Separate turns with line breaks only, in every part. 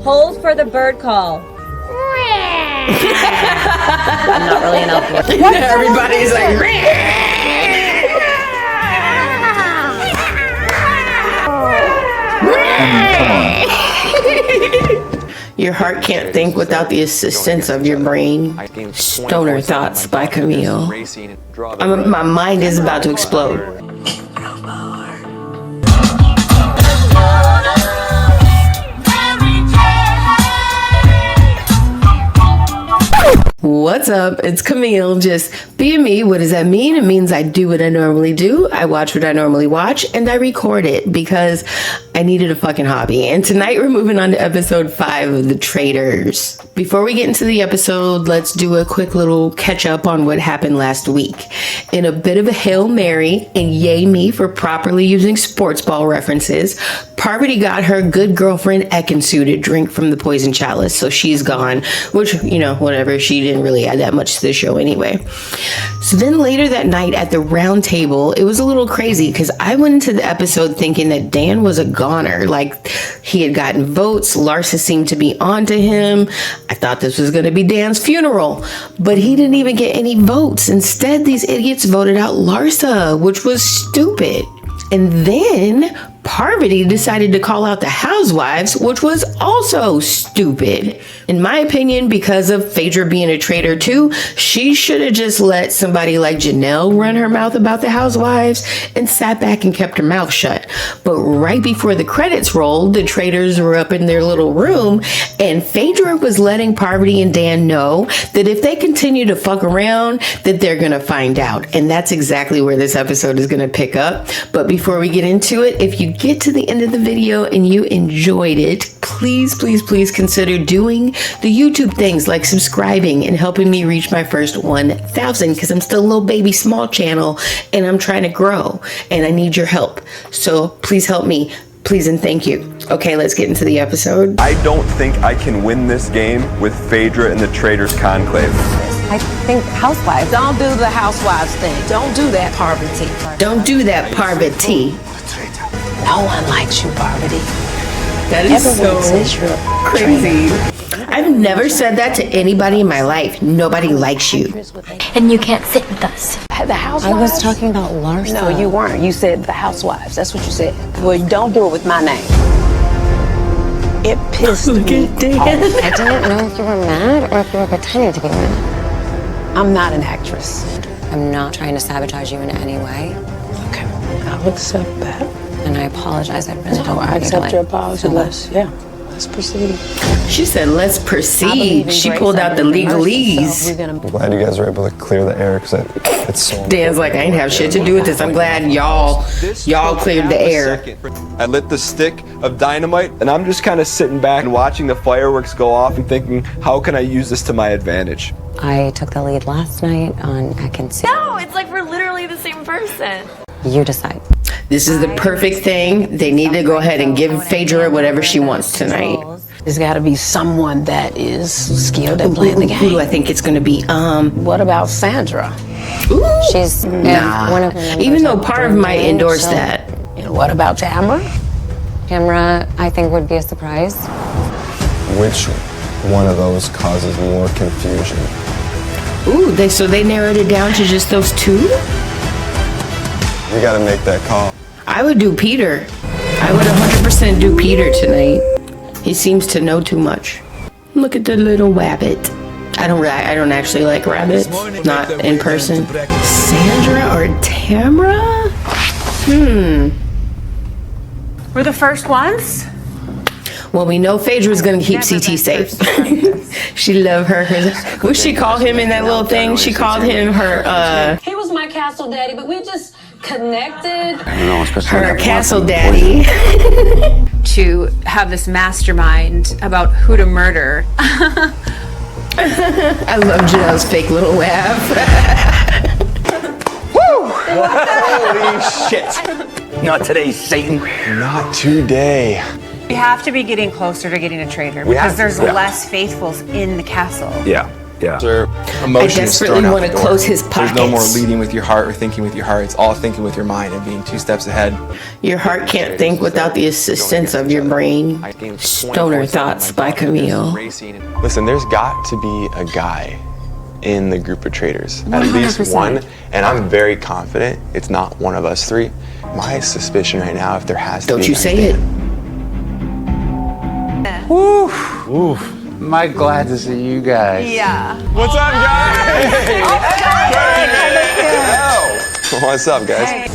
Hold for the bird call. I'm not really an elf.
Everybody's like,
come on.
Your heart can't think without the assistance of your brain. Stoner Thoughts by Camille. My mind is about to explode. What's up? It's Camille, just being me. What does that mean? It means I do what I normally do. I watch what I normally watch, and I record it because I needed a fucking hobby. And tonight we're moving on to episode 5 of the Traitors. Before we get into the episode, let's do a quick little catch up on what happened last week. In a bit of a Hail Mary, and yay me for properly using sports ball references, Parvati got her good girlfriend Ekansu to drink from the poison chalice, so she's gone, which, you know, whatever, she didn't really add that much to the show anyway. So then later that night at the round table, it was a little crazy because I went into the episode thinking that Dan was a goner, like he had gotten votes, Larsa seemed to be on to him. I thought this was going to be Dan's funeral, but he didn't even get any votes. Instead, these idiots voted out Larsa, which was stupid. And then Parvati decided to call out the housewives, which was also stupid. In my opinion, because of Phaedra being a traitor too, she should have just let somebody like Janelle run her mouth about the housewives and sat back and kept her mouth shut. But right before the credits rolled, the traitors were up in their little room, and Phaedra was letting Parvati and Dan know that if they continue to fuck around, that they're gonna find out. And that's exactly where this episode is gonna pick up. But before we get into it, if you get to the end of the video and you enjoyed it, please consider doing the YouTube things like subscribing and helping me reach my first 1,000, because I'm still a little baby small channel and I'm trying to grow and I need your help. So please help me. Please and thank you. Okay, let's get into the episode.
I don't think I can win this game with Phaedra and the Traitors Conclave.
I think housewives.
Don't do the housewives thing. Don't do that, Parvati.
Don't do that, Parvati.
No one likes you, Parvati.
That is so crazy. I've never said that to anybody in my life. Nobody likes you.
And you can't sit with us.
The housewives?
I was talking about Larsa.
No, you weren't. You said the housewives. That's what you said. Well, don't do it with my name. It pissed me off.
I didn't know if you were mad or if you were pretending to be mad.
I'm not an actress.
I'm not trying to sabotage you in any way.
Okay, I'll accept that.
And I apologize. I really don't want
I
you to
accept your
like,
apology. Let's proceed.
She said, let's proceed. She pulled out the legalese.
I'm glad you guys were able to clear the air because it's so
Dan's like, I ain't have shit to do with this. I'm glad y'all cleared the air.
I lit the stick of dynamite and I'm just kind of sitting back and watching the fireworks go off and thinking, how can I use this to my advantage?
I took the lead last night on Ekansu.
No, it's like we're literally the same person.
You decide.
This is the perfect thing. They need to go ahead and give Phaedra whatever she wants tonight.
There's got to be someone that is skilled at playing the game.
Who do I think it's going to be?
What about Sandra?
Ooh,
She's one of the
even though Parv might endorse that.
And what about Tamara?
Tamara, I think, would be a surprise.
Which one of those causes more confusion?
Ooh, so they narrowed it down to just those two?
You gotta make that call.
I would do Peter. I would 100% do Peter tonight. He seems to know too much. Look at the little rabbit. I don't actually like rabbits. Not in person. Sandra or Tamara?
We're the first ones?
Well, we know Phaedra's gonna keep CT safe. She loved her. What she called him in that little thing? She called him her,
He was my castle daddy, but we just connected.
I don't know, especially
her castle daddy.
To have this mastermind about who to murder.
I love Janelle's fake little laugh.
Woo! Holy shit! Not today, Satan.
Not today.
We have to be getting closer to getting a traitor because there's less faithfuls in the castle.
Yeah.
Yeah.
I desperately want to close his pockets.
There's no more leading with your heart or thinking with your heart. It's all thinking with your mind and being 2 steps ahead.
Your heart can't think without the assistance of your brain. Stoner Thoughts by Camille.
Listen, there's got to be a guy in the group of traitors.
100%.
At least one. And I'm very confident it's not one of us 3. My suspicion right now, if there has to be...
Don't you say it.
Woo! Ooh. My glad to see you guys.
Yeah.
What's up, guys? What's up, guys?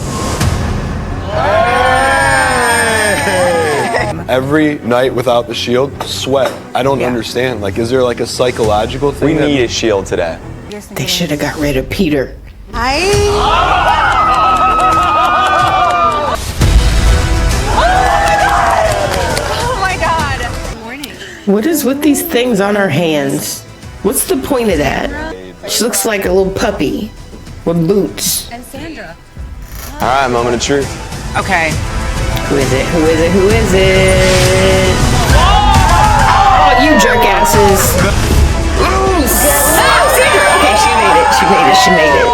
Every night without the shield, sweat. I don't understand. Like, is there like a psychological thing?
We need a shield today.
They should have got rid of Peter. What is with these things on her hands? What's the point of that? She looks like a little puppy with boots.
And Sandra.
All right, moment of truth.
Okay.
Who is it? Who is it? Who is it? Oh, you jerk asses. Ooh, Sandra. Okay, she made it. She made it. She made it.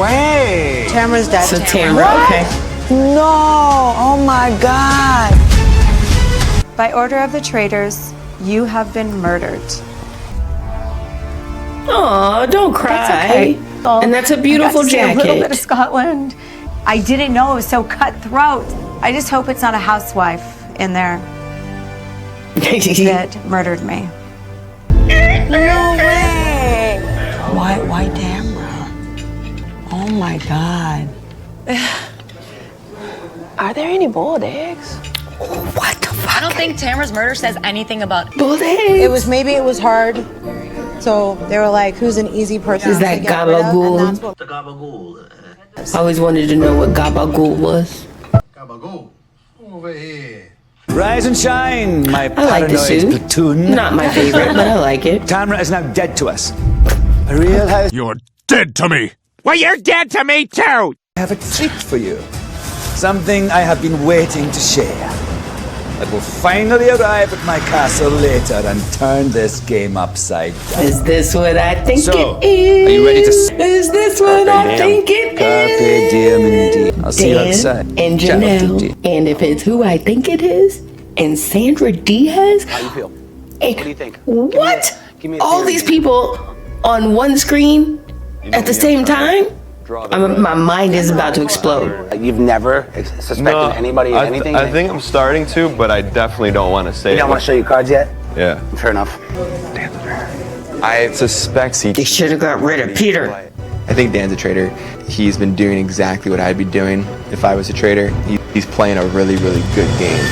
Wait.
Tamara's dead.
So Tamara, okay.
No! Oh my God!
By order of the traitors, you have been murdered.
Aw, don't cry.
That's okay.
And that's a beautiful
I got to see a little bit of
jacket.
Scotland. I didn't know it was so cutthroat. I just hope it's not a housewife in there that murdered me.
No way! Why Tamara? Oh my God. Are there any boiled eggs?
What the fuck?
I don't think Tamara's murder says anything about
Boiled eggs.
Maybe it was hard. So they were like, who's an easy person
Is that
to get rid of?
gabagool?
And that's what
I always wanted to know what gabagool was.
Rise and shine, my
I like the
paranoid
suit.
platoon.
Not my favorite, but I like it.
Tamara is now dead to us. A real house.
You're dead to me.
Well, you're dead to me too. I have a treat for you. Something I have been waiting to share. That will finally arrive at my castle later and turn this game upside down.
Is this what I think
So,
it is?
are you ready to...
Is this what I think it
Carpe diem indeed. I'll see you
Dan
outside.
and
Ciao,
Janelle.
Titi.
And if it's who I think it is, and Sandra Diaz.
How you feel?
What
do you think?
What?
Give me a
All
theory.
these people on one screen at the same time? My mind is about to explode.
You've never suspected anybody of anything?
I think I'm starting to, but I definitely don't want to say
You
it.
don't want to show your cards yet?
Yeah.
Fair enough.
I suspect
They should have got rid of Peter.
I think Dan's a traitor. He's been doing exactly what I'd be doing if I was a traitor. He's playing a really, really good game.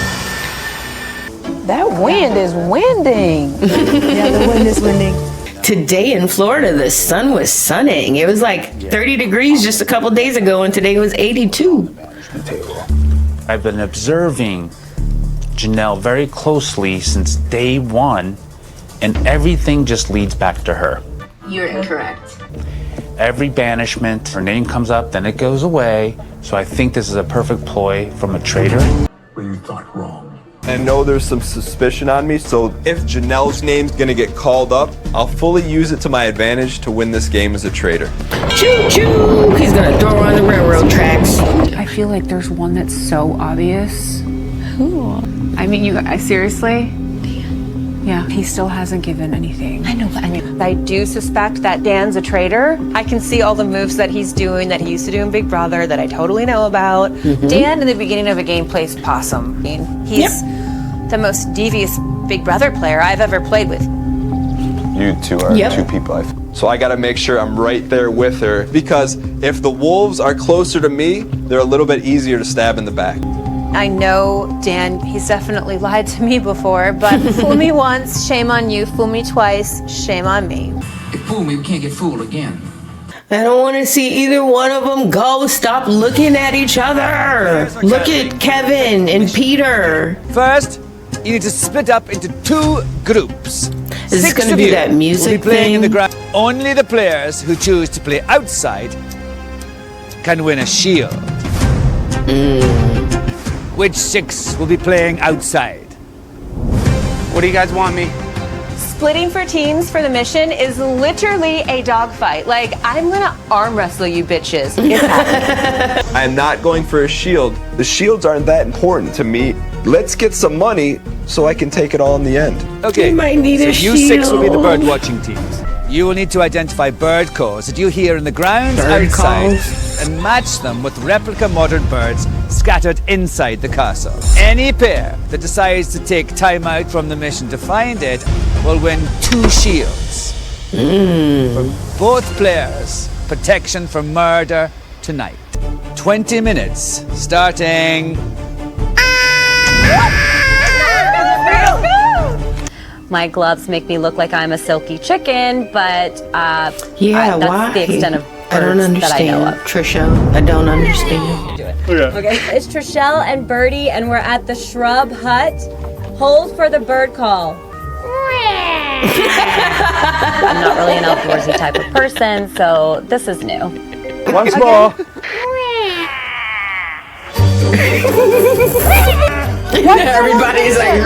That wind is winding.
Yeah, the wind is winding.
Today in Florida, the sun was sunning. It was like 30 degrees just a couple days ago, and today was 82.
I've been observing Janelle very closely since day one, and everything just leads back to her.
You're incorrect.
Every banishment, her name comes up, then it goes away. So I think this is a perfect ploy from a traitor.
Well, you thought wrong.
I know there's some suspicion on me, so if Janelle's name's gonna get called up, I'll fully use it to my advantage to win this game as a traitor.
Choo choo! He's gonna throw her on the railroad tracks.
I feel like there's one that's so obvious. Who? I mean, seriously? Yeah, he still hasn't given anything.
I know, but I do suspect that Dan's a traitor. I can see all the moves that he's doing that he used to do in Big Brother that I totally know about. Dan, in the beginning of a game, plays possum. I mean, he's the most devious Big Brother player I've ever played with.
You two are two people
So I gotta make sure I'm right there with her, because if the wolves are closer to me, they're a little bit easier to stab in the back.
I know Dan, he's definitely lied to me before, but fool me once, shame on you. Fool me twice, shame on me.
If fool me, we can't get fooled again.
I don't want to see either one of them go. Stop looking at each other. Look at Kevin and Peter.
First, you need to split up into 2 groups.
Is this going to be that music
will be playing
thing?
in the ground. Only the players who choose to play outside can win a shield. Which 6 will be playing outside?
What do you guys want me?
Splitting for teams for the mission is literally a dogfight. Like, I'm gonna arm wrestle you bitches. It's happening.
I am not going for a shield. The shields aren't that important to me. Let's get some money so I can take it all in the end.
Okay,
You might need
so
a
you six will be the
shield.
bird watching teams. You will need to identify bird calls that you hear in the grounds
Bird
outside
calls.
and match them with replica modern birds scattered inside the castle. Any pair that decides to take time out from the mission to find it will win 2 shields. For both players, protection from murder tonight. 20 minutes, starting...
My gloves make me look like I'm a silky chicken, but
Yeah,
that's
why?
the extent of
I don't
birds that I know
understand.
of.
Trisha, I don't understand.
Okay. It's Trishelle and Birdie, and we're at the Shrub Hut. Hold for the bird call. I'm not really an outdoorsy type of person, so this is new.
Once more.
Everybody's like,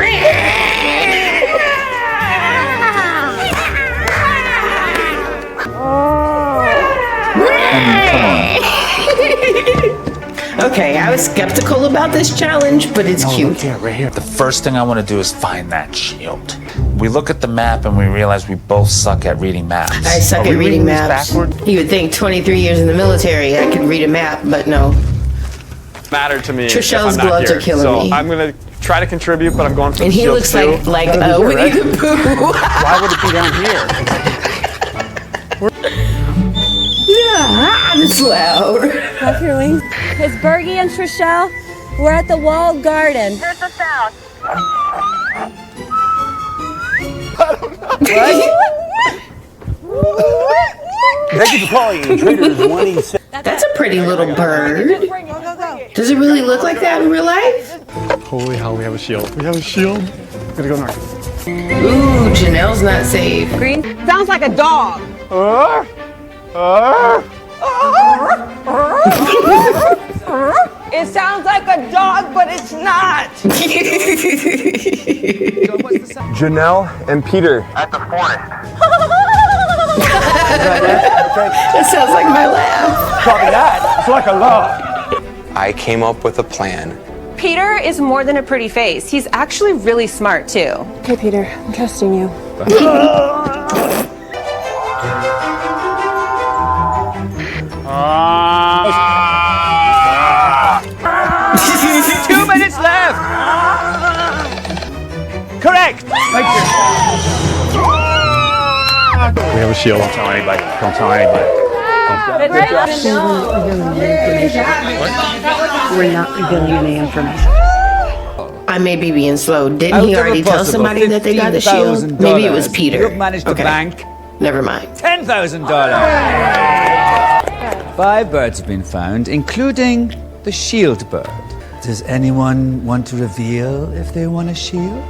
okay, I was skeptical about this challenge, but it's cute.
Right here. The first thing I want to do is find that shield. We look at the map and we realize we both suck at reading maps.
I suck
Are
at
we
reading
these
maps.
backward?
You would think 23 years in the military, I could read a map, but no.
Matter to me.
Trishelle's
if I'm not
gloves
here.
are killing
so
me.
I'm gonna try to contribute, but I'm going for
And
the
he
shield
looks
too.
like Winnie the Pooh.
Why would it be down here?
Yeah, it's loud.
Flap your wings. It's Bergie and Trishelle. We're at the walled garden. Here's the sound.
Thank you for calling Traitors 186.
That's a pretty little bird. Does it really look like that in real life?
Holy hell, we have a shield. We have a shield. Gotta go north.
Ooh, Janelle's not safe.
Green sounds like a dog. It sounds like a dog, but it's not.
Janelle and Peter.
At the forest.
That sounds like my laugh.
Copy that. It's like a log.
I came up with a plan.
Peter is more than a pretty face. He's actually really smart too.
Okay, Peter, I'm trusting you.
2 minutes left! Correct!
We have a shield.
Don't tell anybody. Don't tell anybody.
We're not revealing any information.
I may be being slow. Didn't he already tell somebody that they got the shield? Maybe it was Peter.
You've managed to bank
Never mind.
$10,000. 5 birds have been found, including the shield bird. Does anyone want to reveal if they want a shield?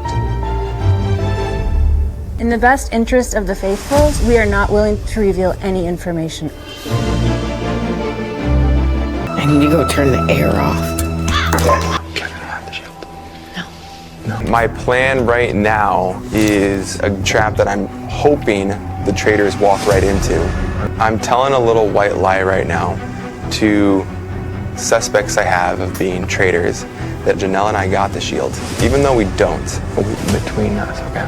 In the best interest of the faithfuls, we are not willing to reveal any information.
I need to go turn the air off.
My plan right now is a trap that I'm hoping the traitors walk right into. I'm telling a little white lie right now to suspects I have of being traitors that Janelle and I got the shield, even though we don't. Between us, okay?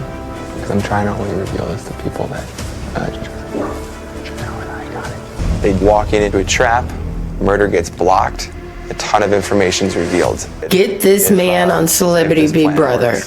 Because I'm trying to only reveal this to people that Janelle and I got it. They walk into a trap, murder gets blocked, a ton of information's revealed.
Get this man on Celebrity Big Brother.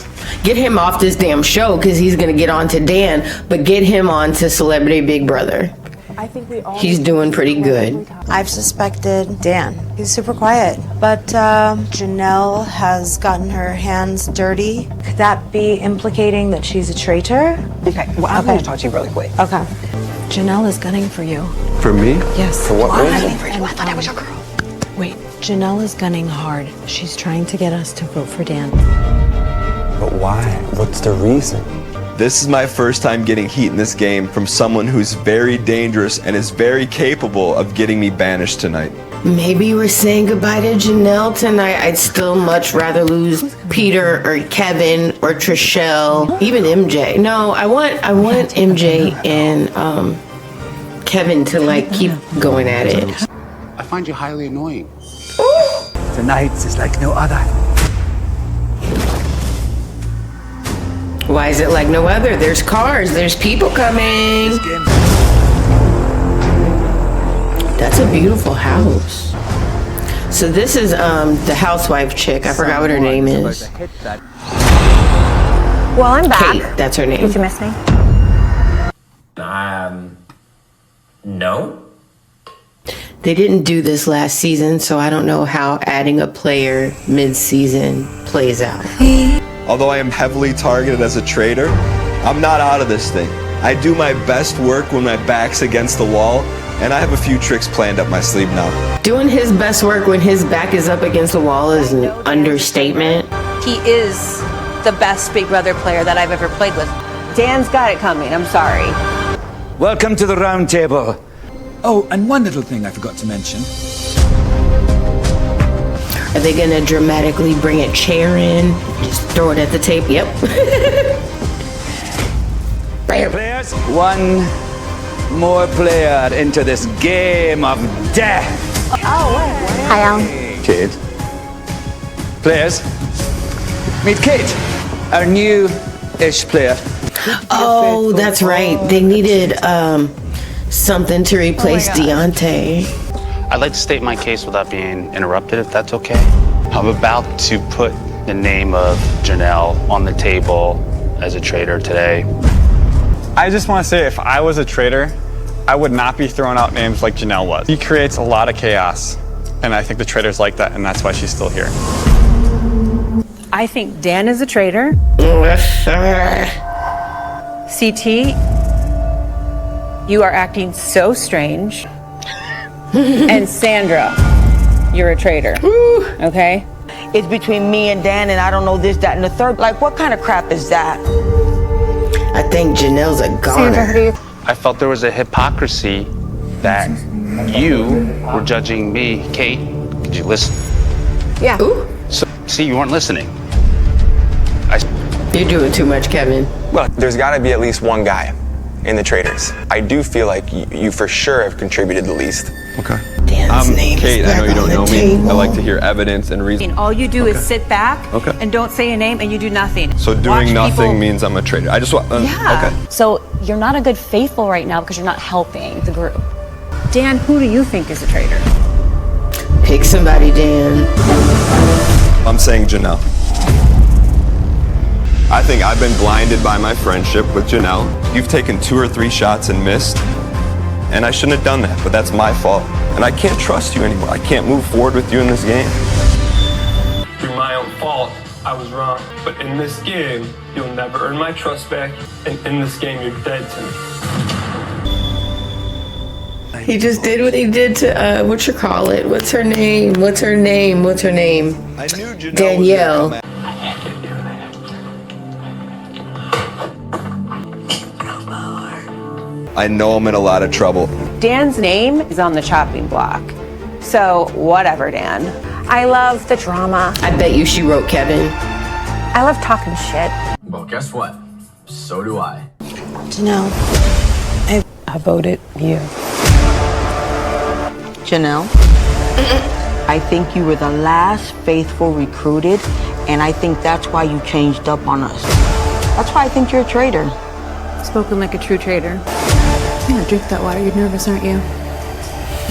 Get him off this damn show because he's going to get on to Dan, but get him on to Celebrity Big Brother.
I think we all
He's doing pretty good.
I've suspected Dan. He's super quiet. But Janelle has gotten her hands dirty. Could that be implicating that she's a traitor?
Okay, well, I'm going to talk to you really quick.
Okay. Janelle is gunning for you.
For me?
Yes.
For what reason?
I thought that was your girl. Wait, Janelle is gunning hard. She's trying to get us to vote for Dan.
But why? What's the reason? This is my first time getting heat in this game from someone who's very dangerous and is very capable of getting me banished tonight.
Maybe we're saying goodbye to Janelle tonight. I'd still much rather lose Peter or Kevin or Trishelle, even MJ. No, I want MJ and Kevin to like keep going at it.
I find you highly annoying.
Tonight is like no other.
Why is it like no other? There's cars, there's people coming. That's a beautiful house. So this is the housewife chick. I forgot what her name is.
Well, I'm back.
Kate, that's her name.
Did you miss me?
No.
They didn't do this last season, so I don't know how adding a player mid-season plays out.
Although I am heavily targeted as a traitor, I'm not out of this thing. I do my best work when my back's against the wall, and I have a few tricks planned up my sleeve now.
Doing his best work when his back is up against the wall is an understatement.
He is the best Big Brother player that I've ever played with. Dan's got it coming, I'm sorry.
Welcome to the round table. Oh, and one little thing I forgot to mention.
Are they gonna dramatically bring a chair in? Just throw it at the tape? Yep.
Players, one more player into this game of death.
Hi, Al.
Kate. Players, meet Kate, our new-ish player.
Oh, that's right. They needed something to replace Deontay.
I'd like to state my case without being interrupted, if that's okay. I'm about to put the name of Janelle on the table as a traitor today.
I just want to say, if I was a traitor, I would not be throwing out names like Janelle was. He creates a lot of chaos, and I think the traitors like that, and that's why she's still here.
I think Dan is a traitor. CT, you are acting so strange. And Sandra, you're a traitor. Okay?
It's between me and Dan, and I don't know this, that, and the third. Like, what kind of crap is that?
I think Janelle's a goner.
I felt there was a hypocrisy that you were judging me. Kate, did you listen?
Yeah.
So, see, you weren't listening.
You're doing too much, Kevin.
Well, there's got to be at least one guy in the traitors. I do feel like you for sure have contributed the least.
Okay.
Dan's name
Kate,
is
I know you don't know me.
table.
I like to hear evidence and reason.
And all you do is sit back
Okay.
and don't say a name and you do nothing.
So doing nothing means I'm a traitor. I just want.
Yeah.
Okay.
So you're not a good faithful right now because you're not helping the group.
Dan, who do you think is a traitor?
Pick somebody, Dan.
I'm saying Janelle. I think I've been blinded by my friendship with Janelle. You've taken 2 or 3 shots and missed, and I shouldn't have done that, but that's my fault. And I can't trust you anymore. I can't move forward with you in this game.
Through my own fault, I was wrong. But in this game, you'll never earn my trust back, and in this game, you're dead to me.
He just did what he did to, What's her name? I knew Janelle Danielle.
I know I'm in a lot of trouble.
Dan's name is on the chopping block. So, whatever, Dan.
I love the drama.
I bet you she wrote Kevin.
I love talking shit.
Well, guess what? So do I.
Janelle,
I voted you. Janelle, I think you were the last faithful recruited, and I think that's why you changed up on us. That's why I think you're a traitor.
Spoken like a true traitor. I'm gonna drink that water. You're nervous, aren't you?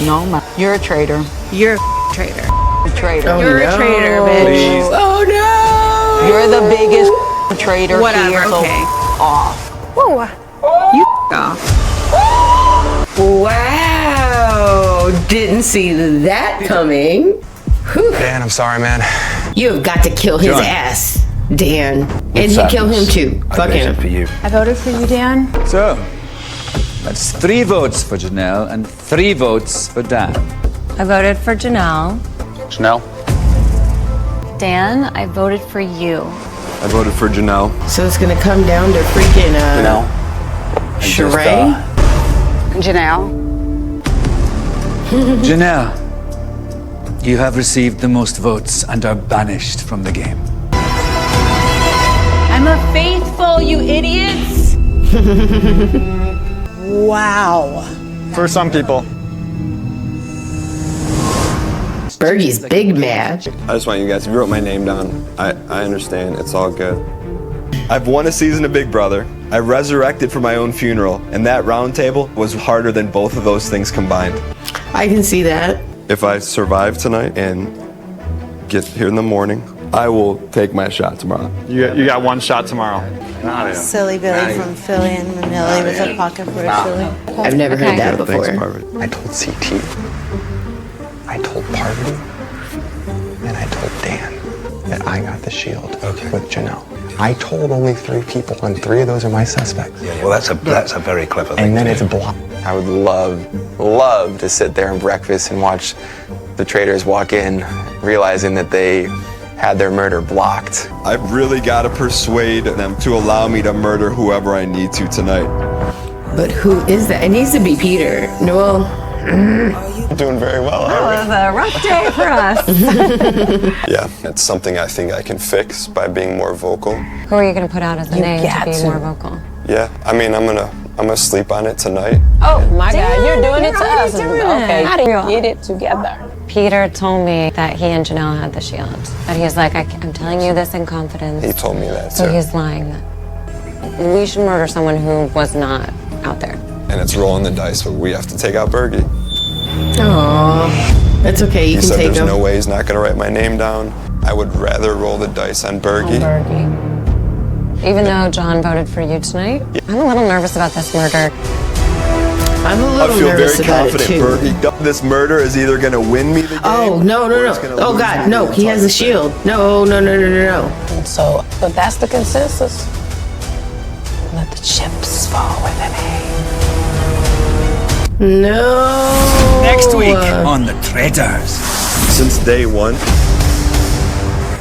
No, you're a traitor.
You're a traitor.
A traitor.
You're a traitor, bitch.
Please.
Oh no!
You're the biggest traitor
Whatever,
here. So
okay.
off.
Whoa. You off.
Wow! Didn't see that coming. Whew.
Dan, I'm sorry, man.
You have got to kill his
John.
ass, Dan. And he killed him too. Fuck him.
For you.
I voted for you, Dan.
So, that's 3 votes for Janelle and 3 votes for Dan.
I voted for Janelle.
Janelle?
Dan, I voted for you.
I voted for Janelle.
So it's gonna come down to freaking
Janelle?
Sheree?
Janelle.
Janelle, You have received the most votes and are banished from the game.
I'm a faithful, you idiots.
Wow.
For some people.
Bergie's big mad.
I just want you guys, you wrote my name down. I understand, it's all good. I've won a season of Big Brother. I resurrected for my own funeral, and that round table was harder than both of those things combined.
I can see that.
If I survive tonight and get here in the morning, I will take my shot tomorrow.
You got one shot tomorrow.
Silly Billy from Philly and Manila with a pocket for a chili.
I've never heard that before.
Thanks, Marvin.
I told CT, I told Parvati, and I told Dan that I got the shield with Janelle. I told only 3 people, and 3 of those are my suspects.
Yeah, well, that's a very clever thing.
And then it's blocked. I would love to sit there and breakfast and watch the Traitors walk in, realizing that they had their murder blocked.
I've really got to persuade them to allow me to murder whoever I need to tonight.
But who is that? It needs to be Peter. Noel.
Doing very well.
That was a rough day for us.
Yeah, it's something I think I can fix by being more vocal.
Who are you going to put out as the name to be more vocal?
Yeah, I mean, I'm gonna sleep on it tonight.
Oh
My God, you're doing it to us. Okay,
How do you
get it together.
Peter told me that he and Janelle had the shield. But he's like, I'm telling you this in confidence.
He told me that too.
So he's lying. We should murder someone who was not out there.
And it's rolling the dice, but we have to take out Bergie.
Aww. That's okay, you
He
can
said
take
there's
him.
no way he's not gonna write my name down. I would rather roll the dice on Bergie.
Even though John voted for you tonight, I'm a little nervous about this murder.
I'm a
I
little
feel
nervous
very
about it
confident
too.
Bergie. This murder is either gonna win me the game.
Oh, no. Oh, God, no. He has a shield. No.
So, but that's the consensus. Let the chips fall where they may.
No.
Next week on The Traitors.
Since day one,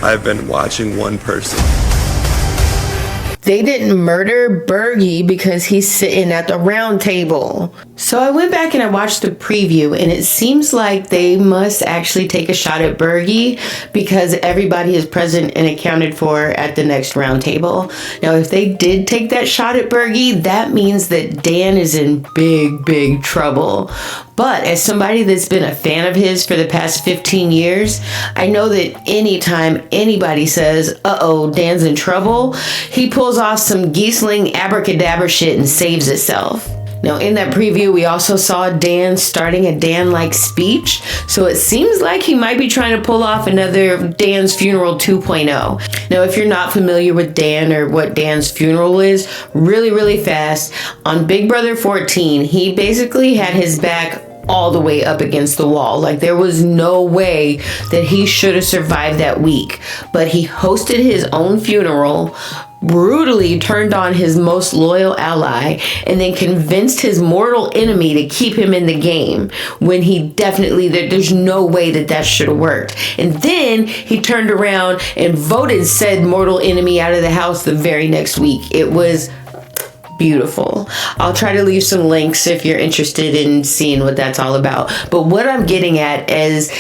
I've been watching one person.
They didn't murder Bergie because he's sitting at the round table. So I went back and I watched the preview, and it seems like they must actually take a shot at Bergie because everybody is present and accounted for at the next round table. Now, if they did take that shot at Bergie, that means that Dan is in big trouble. But as somebody that's been a fan of his for the past 15 years, I know that anytime anybody says, uh-oh, Dan's in trouble, he pulls off some Giesling abracadabra shit and saves itself. Now, in that preview, we also saw Dan starting a Dan-like speech, so it seems like he might be trying to pull off another Dan's Funeral 2.0. Now, if you're not familiar with Dan or what Dan's funeral is, really fast, on Big Brother 14, he basically had his back all the way up against the wall. Like, there was no way that he should have survived that week. But he hosted his own funeral, brutally turned on his most loyal ally, and then convinced his mortal enemy to keep him in the game when he definitely, there's no way that should have worked. And then he turned around and voted said mortal enemy out of the house the very next week. It was beautiful. I'll try to leave some links if you're interested in seeing what that's all about. But what I'm getting at is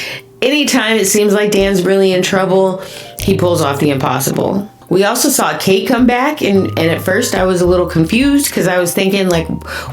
anytime it seems like Dan's really in trouble, he pulls off the impossible. We also saw Kate come back, and at first I was a little confused because I was thinking, like,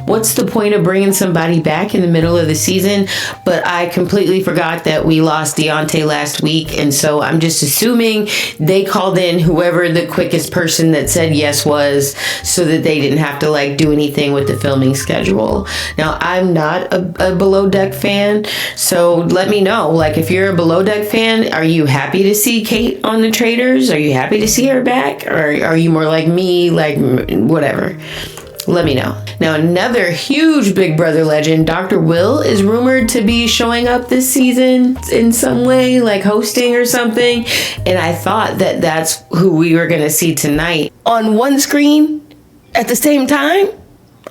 what's the point of bringing somebody back in the middle of the season? But I completely forgot that we lost Deontay last week, and so I'm just assuming they called in whoever the quickest person that said yes was so that they didn't have to, like, do anything with the filming schedule. Now, I'm not a Below Deck fan, so let me know. Like, if you're a Below Deck fan, are you happy to see Kate on the Traitors? Are you happy to see her back, or are you more like me, like whatever? Let me know. Now, another huge Big Brother legend, Dr. Will, is rumored to be showing up this season in some way, like hosting or something, and I thought that that's who we were gonna see tonight on one screen at the same time.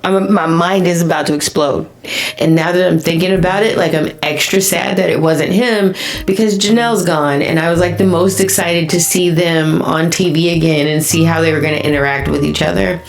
My mind is about to explode. And now that I'm thinking about it, like, I'm extra sad that it wasn't him because Janelle's gone, and I was like the most excited to see them on TV again and see how they were going to interact with each other.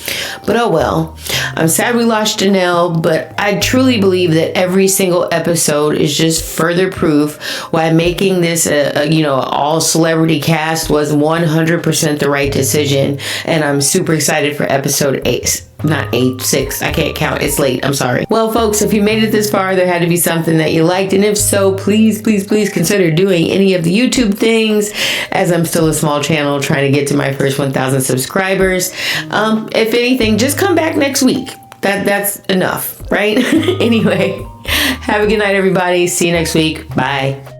But oh well. I'm sad we lost Janelle, but I truly believe that every single episode is just further proof why making this a all celebrity cast was 100% the right decision. And I'm super excited for episode 8. Not 8, 6. I can't count. It's late. I'm sorry. Well, folks, if you made it this far, there had to be something that you liked. And if so, please, please, please consider doing any of the YouTube things, as I'm still a small channel trying to get to my first 1,000 subscribers. If anything, just come back next week. That's enough, right? Anyway, have a good night, everybody. See you next week. Bye.